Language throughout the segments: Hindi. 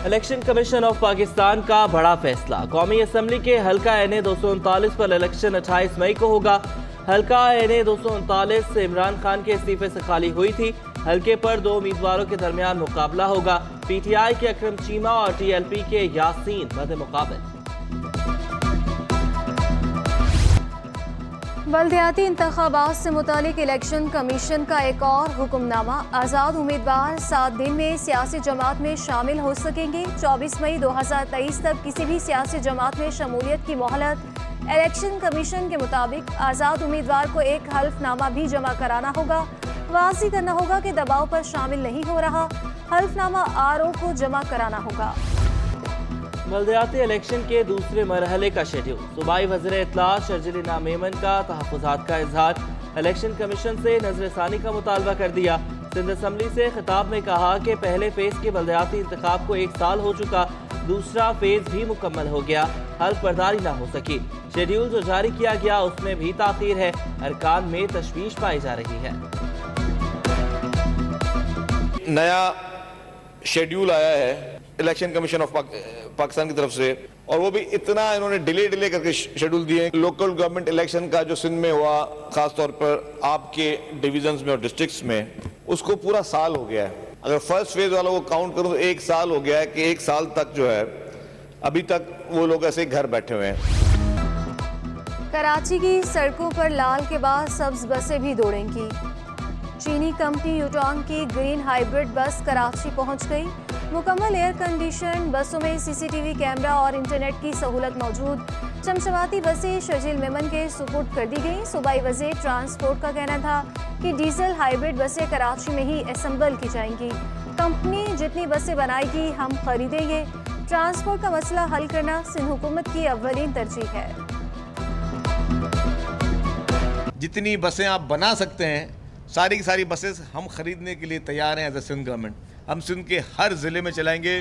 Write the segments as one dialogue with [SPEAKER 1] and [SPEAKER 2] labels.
[SPEAKER 1] इलेक्शन कमीशन ऑफ पाकिस्तान का बड़ा फैसला। कौमी असम्बली के हल्का NA 239 पर इलेक्शन 28 मई को होगा। हल्का NA 239 से इमरान खान के इस्तीफे से खाली हुई थी। हल्के पर 2 उम्मीदवारों के दरमियान मुकाबला होगा। PTI के अकरम चीमा और TLP के यासीन मद मुकाबले।
[SPEAKER 2] बल्दियाती इंतखाबात से मुतालिक इलेक्शन कमीशन का एक और हुक्मनामा। आज़ाद उम्मीदवार 7 दिन में सियासी जमात में शामिल हो सकेंगे। 24 मई 2023 तक किसी भी सियासी जमात में शमूलियत की मोहलत। इलेक्शन कमीशन के मुताबिक आज़ाद उम्मीदवार को एक हल्फनामा भी जमा कराना होगा। वाज़ी करना होगा कि दबाव पर शामिल नहीं हो रहा। हल्फनामा RO को जमा कराना होगा।
[SPEAKER 1] बल्दियाती इलेक्शन के दूसरे मरहले का शेड्यूल। सूबाई वज़ीर इत्तलात शर्जिल मेमन का तहफ़्फ़ुज़ात का इजहार। इलेक्शन कमीशन से नज़रसानी का मुतालबा कर दिया। सिंध असम्बली से खिताब में कहा कि पहले फेज़ के बल्दियाती इंतखाब को 1 साल हो चुका, दूसरा फेज़ भी मुकम्मल हो गया, हल्फ बर्दारी ना हो सकी। शेड्यूल जो जारी किया गया उसमें भी ताख़ीर है। अरकान में तशवीश पाई जा रही है।
[SPEAKER 3] नया शेड्यूल आया है इलेक्शन कमीशन ऑफ पाकिस्तान की तरफ से, और वो भी इतना इन्होंने डिले करके शेड्यूल दिए। लोकल गवर्नमेंट इलेक्शन का जो सिंध में हुआ, खास तौर पर आपके डिविजन्स में और डिस्ट्रिक्ट्स में, उसको पूरा साल हो गया है। अगर फर्स्ट फेज वालों को काउंट करूं तो 1 साल हो गया है कि 1 साल तक जो है अभी तक वो लोग ऐसे घर बैठे हुए हैं।
[SPEAKER 2] कराची की सड़कों पर लाल के बाद सब्ज बसें भी दौड़ेंगी। चीनी कंपनी यूटॉन की ग्रीन हाइब्रिड बस कराची पहुंच गई। मुकम्मल एयर कंडीशन बसों में CCTV कैमरा और इंटरनेट की सहूलत मौजूद। चमचमाती बसें शर्जिल मेमन के सुपुर्द कर दी गई। सूबाई वज़ीर ट्रांसपोर्ट का कहना था कि डीजल हाइब्रिड बसें कराची में ही असेंबल की जाएंगी। कंपनी जितनी बसें बनाएगी हम खरीदेंगे। ट्रांसपोर्ट का मसला हल करना सिंध हुकूमत की अव्वलीन तरजीह है।
[SPEAKER 4] जितनी बसें आप बना सकते हैं, सारी की सारी बसेस हम खरीदने के लिए तैयार हैं एज ए सिंध गवर्नमेंट। हम सिंध के हर ज़िले में चलाएंगे।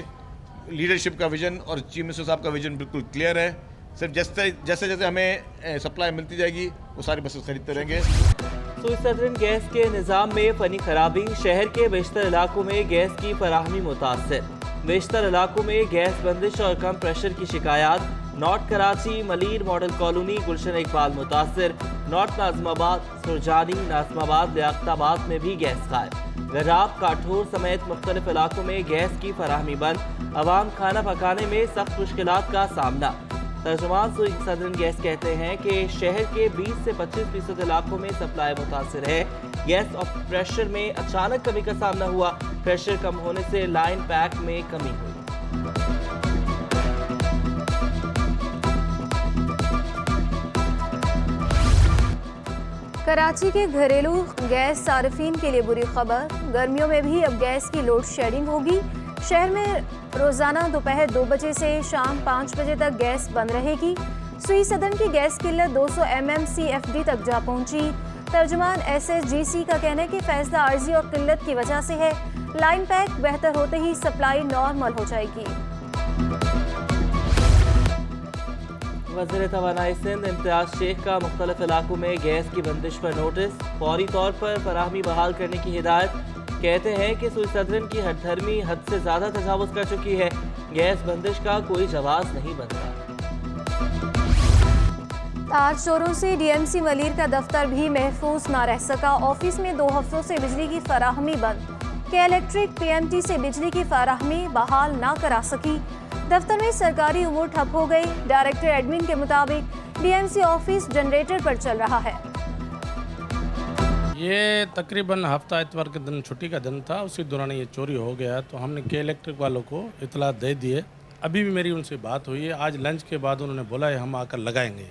[SPEAKER 4] लीडरशिप का विजन और चीफ मिनिस्टर साहब का विजन बिल्कुल क्लियर है। सिर्फ जैसे जैसे हमें सप्लाई मिलती जाएगी वो सारी बसेस खरीदते रहेंगे।
[SPEAKER 1] सुई सदरन गैस के निज़ाम में फ़नी खराबी। शहर के बेशतर इलाकों में गैस की फराहमी मुतासर। बेशतर इलाकों में गैस बंदिश और कम प्रेशर की शिकायत। North Karachi, Malir model colony, Gulshan Iqbal मुतासर। नॉर्थ नाज़माबाद, सुरजानी, नाज़माबाद, लियाकताबाद में भी गैस गायब। गराब, काठोर समेत मुख्तलिफ इलाकों में गैस की फराहमी बंद। अवाम खाना पकाने में सख्त मुश्किलात का सामना। तर्जुमान सुई सदरन गैस कहते हैं कि शहर के 20 से 25% इलाकों में सप्लाई मुतासर है। गैस ऑफ प्रेशर में अचानक कमी का सामना हुआ। प्रेशर कम होने से लाइन पैक में कमी हुई।
[SPEAKER 2] कराची के घरेलू गैस सार्फिन के लिए बुरी खबर। गर्मियों में भी अब गैस की लोड शेडिंग होगी। शहर में रोजाना दोपहर 2 बजे से शाम 5 बजे तक गैस बंद रहेगी। सुई सदन की गैस किल्लत 200 mmCFD तक जा पहुंची। तर्जुमान SSGC का कहना है कि फैसला आर्जी और किल्लत की वजह से है। लाइन पैक बेहतर होते ही सप्लाई नॉर्मल हो जाएगी।
[SPEAKER 1] वज़ीर तवानाई सिंध इम्तियाज शेख का मुख्तलिफ इलाकों में गैस की बंदिश पर नोटिस। फौरी तौर पर फराहमी बहाल करने की हिदायत। कहते हैं कि सुई सदरन की हठधर्मी हद से ज़्यादा तजावुज़ कर चुकी है। गैस बंदिश का कोई जवाब नहीं बनता।
[SPEAKER 2] ताज चोरों से DMC मलीर का दफ्तर भी महफूज ना रह सका। ऑफिस में 2 हफ्तों से बिजली की फराहमी बंद। के इलेक्ट्रिक PMT से बिजली की फराहमी बहाल ना करा सकी। दफ्तर में सरकारी उमूर ठप हो गई। डायरेक्टर एडमिन के मुताबिक DMC ऑफिस जनरेटर पर चल रहा है।
[SPEAKER 5] ये तकरीबन हफ्ता इतवार के दिन छुट्टी का दिन था, उसी दौरान ये चोरी हो गया। तो हमने के इलेक्ट्रिक वालों को इतला दे दिए। अभी भी मेरी उनसे बात हुई है। आज लंच के बाद उन्होंने बोला है हम आकर लगाएंगे,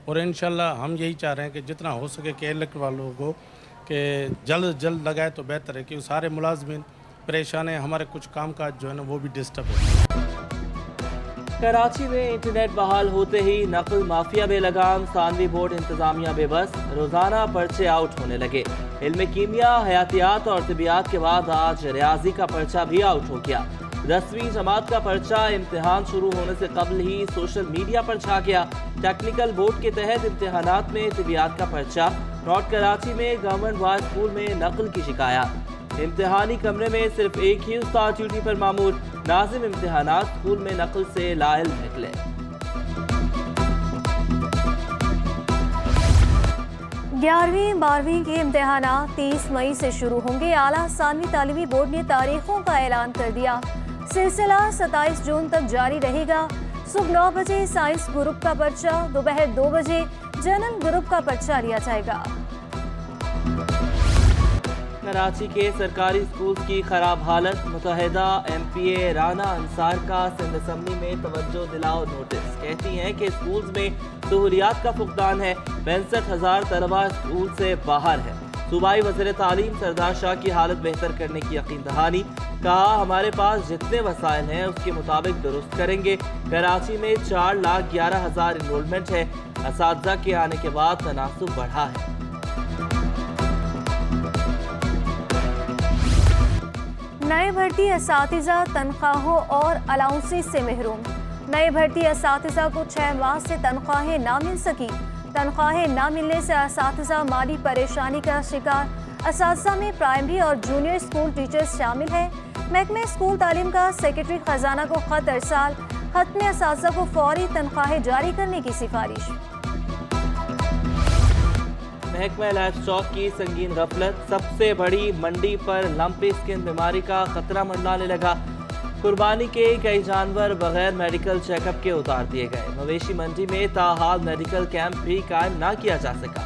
[SPEAKER 5] और इंशाल्लाह हम यही चाह रहे हैं कि जितना हो सके के इलेक्ट्रिक वालों को कि जल्द लगाए तो बेहतर है, क्योंकि सारे मुलाजमीन परेशान हैं। हमारे कुछ कामकाज जो है ना वो भी डिस्टर्ब है।
[SPEAKER 1] कराची में इंटरनेट बहाल होते ही नकल माफिया बेलगाम। सानवी बोर्ड इंतजामिया बेबस। रोजाना पर्चे आउट होने लगे। इल्म कीमिया, हयातियात और तिबियात के बाद आज रियाजी का पर्चा भी आउट हो गया। 10वीं जमात का पर्चा इम्तिहान शुरू होने से कबल ही सोशल मीडिया पर छा गया। टेक्निकल बोर्ड के तहत इम्तिहानात में तिबियात का पर्चा। नॉर्थ कराची में गवर्नमेंट बॉयज स्कूल में नकल की शिकायत। इम्तिहानी कमरे में सिर्फ एक ही उस्ताद ड्यूटी पर मामूर। नाज़िम इम्तिहानात स्कूल में नकल से लाइल निकले।
[SPEAKER 2] 11वीं 12वीं के इम्तिहानात 30 मई से शुरू होंगे। आला सानवी तालीमी बोर्ड ने तारीखों का ऐलान कर दिया। सिलसिला 27 जून तक जारी रहेगा। सुबह 9 बजे साइंस ग्रुप का पर्चा, दोपहर 2 बजे जनरल ग्रुप का पर्चा लिया जाएगा।
[SPEAKER 1] कराची के सरकारी स्कूल की खराब हालत। मुतहदा MPA राना अंसार का सिंध असम्बली में तवज्जो दिलाओ नोटिस। कहती हैं कि स्कूल्स में सहूलियात का फुकदान है। 65,000 तलबा स्कूल से बाहर है। सूबाई वज़ीर तालीम सरदार शाह की हालत बेहतर करने की यकीन दहानी। कहा, हमारे पास जितने वसाइल हैं उसके मुताबिक दुरुस्त करेंगे। कराची में 4,11,000 इनरोलमेंट है। असातिज़ा के आने के बाद तनासुब बढ़ा है।
[SPEAKER 2] नए भर्ती असातिज़ा तनख्वाहों और अलाउंसेस से महरूम। नए भर्ती असातिज़ा को 6 माह से तनख्वाहें ना मिल सकी। तनख्वाहें ना मिलने से असातिज़ा माली परेशानी का शिकार। असातिज़ा में प्राइमरी और जूनियर स्कूल टीचर्स शामिल हैं। महकमे स्कूल तालीम का सेक्रेटरी खजाना को खत अरसाल। खत में असातिज़ा को फौरी तनख्वाहें जारी करने की सिफारिश।
[SPEAKER 1] महकमा लाइफ स्टॉक की संगीन गफलत। सबसे बड़ी मंडी पर लंपी स्किन बीमारी का खतरा मंडराने लगा। कुर्बानी के कई जानवर बगैर मेडिकल चेकअप के उतार दिए गए। मवेशी मंडी में ताहाल मेडिकल कैंप भी कायम ना किया जा सका।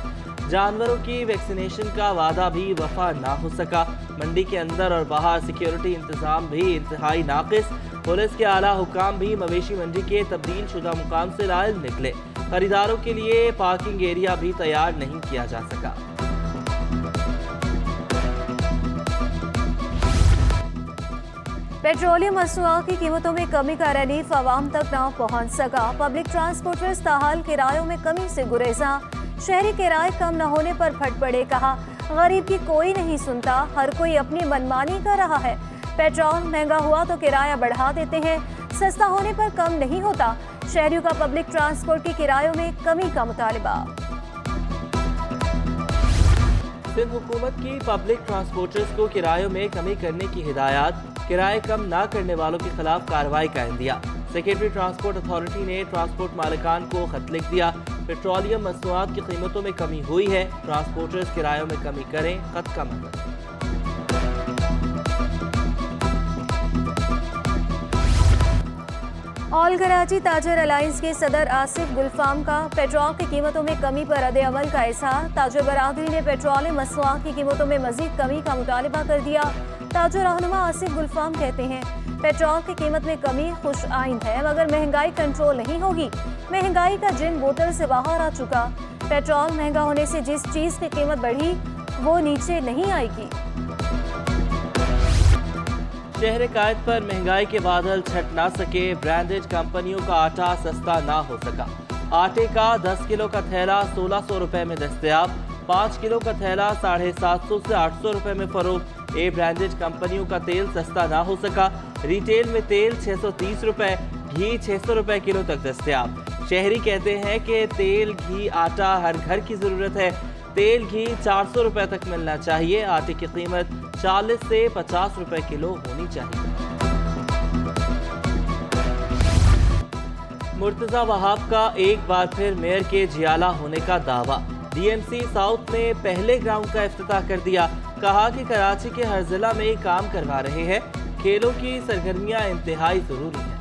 [SPEAKER 1] जानवरों की वैक्सीनेशन का वादा भी वफा ना हो सका। मंडी के अंदर और बाहर सिक्योरिटी इंतजाम भी इंतहाई नाकिस। पुलिस के आला हुकाम भी मवेशी मंडी के तब्दील शुदा मुकाम से लाइल निकले। खरीदारों के लिए पार्किंग एरिया भी तैयार नहीं किया जा सका।
[SPEAKER 2] पेट्रोलियम मसनूआत की कीमतों में कमी का रिलीफ आवाम तक न पहुंच सका। पब्लिक ट्रांसपोर्टर्स ताहाल किरायों में कमी से गुरेजा। शहरी किराए कम न होने पर फट पड़े। कहा, गरीब की कोई नहीं सुनता, हर कोई अपनी मनमानी कर रहा है। पेट्रोल महंगा हुआ तो किराया बढ़ा देते हैं, सस्ता होने पर कम नहीं होता। शहरियों का पब्लिक ट्रांसपोर्ट के किरायों में कमी का मुतालिबा।
[SPEAKER 1] सिंध हुकूमत की पब्लिक ट्रांसपोर्टर्स को किरायों में कमी करने की हिदायत। किराए कम ना करने वालों के खिलाफ कार्रवाई का इंदिया। सेक्रेटरी ट्रांसपोर्ट अथॉरिटी ने ट्रांसपोर्ट मालिकान को खत लिख दिया। पेट्रोलियम मसनूआत की कीमतों में कमी हुई है, ट्रांसपोर्टर्स किरायों में कमी करें। खत का मतलब
[SPEAKER 2] ऑल कराची ताजर अलायंस के सदर आसिफ गुलफाम का पेट्रोल की कीमतों में कमी पर रद्द अमल का इजहार। ताजर बरादरी ने पेट्रोलियम मसनूआत की कीमतों में मजीद कमी का मुतालिबा कर दिया। ताजर रहनुमा आसिफ गुलफाम कहते हैं, पेट्रोल की कीमत में कमी खुश आइंद है, मगर महंगाई कंट्रोल नहीं होगी। महंगाई का जिन बोतल से बाहर आ चुका। पेट्रोल महंगा होने से जिस चीज की कीमत बढ़ी वो नीचे नहीं आएगी।
[SPEAKER 1] शहर कायद पर महंगाई के बादल छट ना सके। ब्रांडेड कंपनियों का आटा सस्ता ना हो सका। आटे का 10 किलो का थैला 1600 रुपए में दस्तयाब। 5 किलो का थैला 750 से 800 रुपए में फरोख्त। ब्रांडेड कंपनियों का तेल सस्ता ना हो सका। रिटेल में तेल 630 रुपए, घी 600 रुपए किलो तक दस्तयाब। शहरी कहते हैं कि तेल, घी, आटा हर घर की जरूरत है। तेल, घी 400 रुपए तक मिलना चाहिए। आटे की कीमत 40 से 50 रुपए किलो होनी चाहिए। मुर्तजा वहाब का एक बार फिर मेयर के जियाला होने का दावा। DMC साउथ ने पहले ग्राउंड का इफ्तिताह कर दिया। कहा कि कराची के हर जिला में काम करवा रहे हैं। खेलों की सरगर्मियां इंतहाई जरूरी है।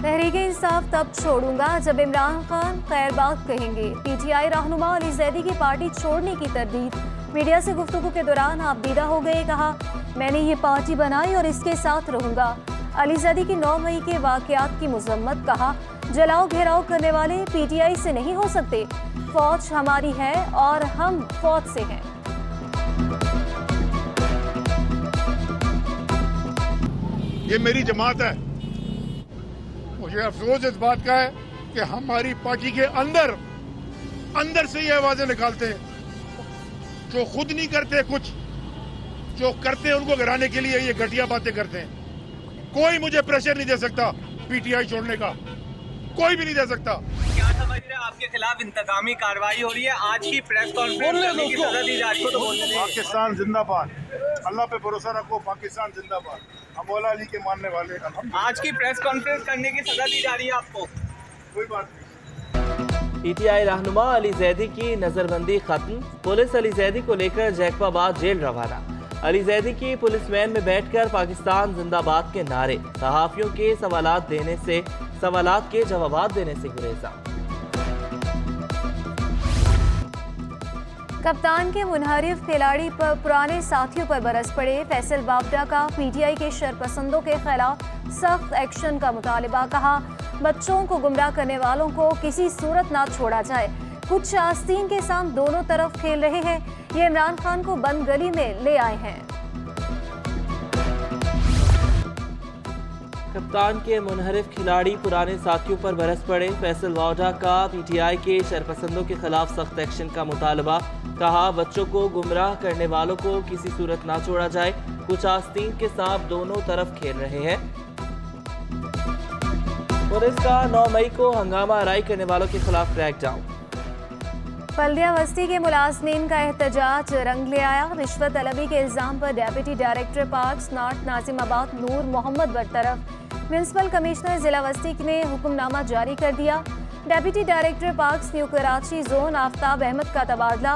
[SPEAKER 2] तहरीके इंसाफ तब छोड़ूंगा जब इमरान खान खैर बात कहेंगे। PTI रहनुमा अली जैदी की पार्टी छोड़ने की तरदीद। मीडिया से गुफ्तगू के दौरान आपदीदा हो गए। कहा, मैंने ये पार्टी बनाई और इसके साथ रहूंगा। अली जैदी की 9 मई के वाकयात की मजम्मत। कहा, जलाओ घेराव करने वाले PTI से नहीं हो सकते। फौज हमारी है और हम फौज से हैं।
[SPEAKER 6] ये मेरी जमात है। मुझे अफसोस इस बात का है कि हमारी पार्टी के अंदर से ये आवाजें निकालते हैं जो खुद नहीं करते कुछ, जो करते हैं उनको गिराने के लिए ये घटिया बातें करते हैं। कोई मुझे प्रेशर नहीं दे सकता PTI छोड़ने का, कोई भी नहीं दे सकता।
[SPEAKER 7] समझ रहे हैं आपके खिलाफ इंतकामी कार्रवाई हो रही है, आज की प्रेस कॉन्फ्रेंस करने की सजा दी जा रही है।
[SPEAKER 6] पाकिस्तान जिंदाबाद, अल्लाह पे भरोसा रखो, पाकिस्तान जिंदाबाद। हम मौला अली के मानने वाले।
[SPEAKER 7] आज की प्रेस कॉन्फ्रेंस करने की सजा दी जा रही है आपको।
[SPEAKER 6] कोई बात नहीं।
[SPEAKER 1] पीटीआई रहनुमा अली जैदी की नजरबंदी खत्म, पुलिस अली जैदी को लेकर जैकबाबाद जेल रवाना। अली जैदी की पुलिस वैन में बैठकर पाकिस्तान जिंदाबाद के नारे, सहाफियों के सवालात के जवाब देने से गुरेजा।
[SPEAKER 2] कप्तान के मुनहरिफ खिलाड़ी पर पुराने साथियों पर बरस पड़े। फैसल बावडा का पीटीआई के शरपसंदों के खिलाफ सख्त एक्शन का मुतालिबा। कहा, बच्चों को गुमराह करने वालों को किसी सूरत ना छोड़ा जाए। कुछ आस्तीन के साथ दोनों तरफ खेल रहे हैं, ये इमरान खान को बंद गली में ले आए हैं।
[SPEAKER 1] कप्तान के मुनहरिफ खिलाड़ी पुराने साथियों पर बरस पड़े। फैसल बावडा का पीटीआई के शरपसंदों के खिलाफ सख्त एक्शन का मुतालबा। कहा, बच्चों को गुमराह करने वालों को किसी सूरत ना छोड़ा जाए। कुछ आस्तीन के सांप दोनों तरफ खेल रहे हैं। पुलिस का 9 मई को हंगामा आराई करने वालों के खिलाफ क्रैकडाउन।
[SPEAKER 2] बल्दिया बस्ती के मुलाजमीन का एहतजाज रंग ले आया। रिश्वत तलबी के इल्जाम पर deputy director parks north Nazimabad Noor Mohammad बरतरफ। म्यूनसिपल कमिश्नर जिला बस्ती ने हुक्मनामा जारी कर दिया। Deputy director parks new Karachi zone Aftab Ahmed का तबादला।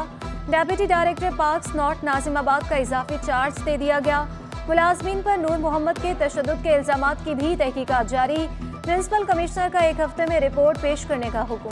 [SPEAKER 2] Deputy director parks north Nazimabad का इजाफी चार्ज दे दिया गया। मुलाजमीन पर नूर मोहम्मद के तशद्दुद के इल्जामात की भी तहकीकात जारी। म्यूनसिपल कमिश्नर का 1 हफ्ते में रिपोर्ट पेश करने का हुक्म।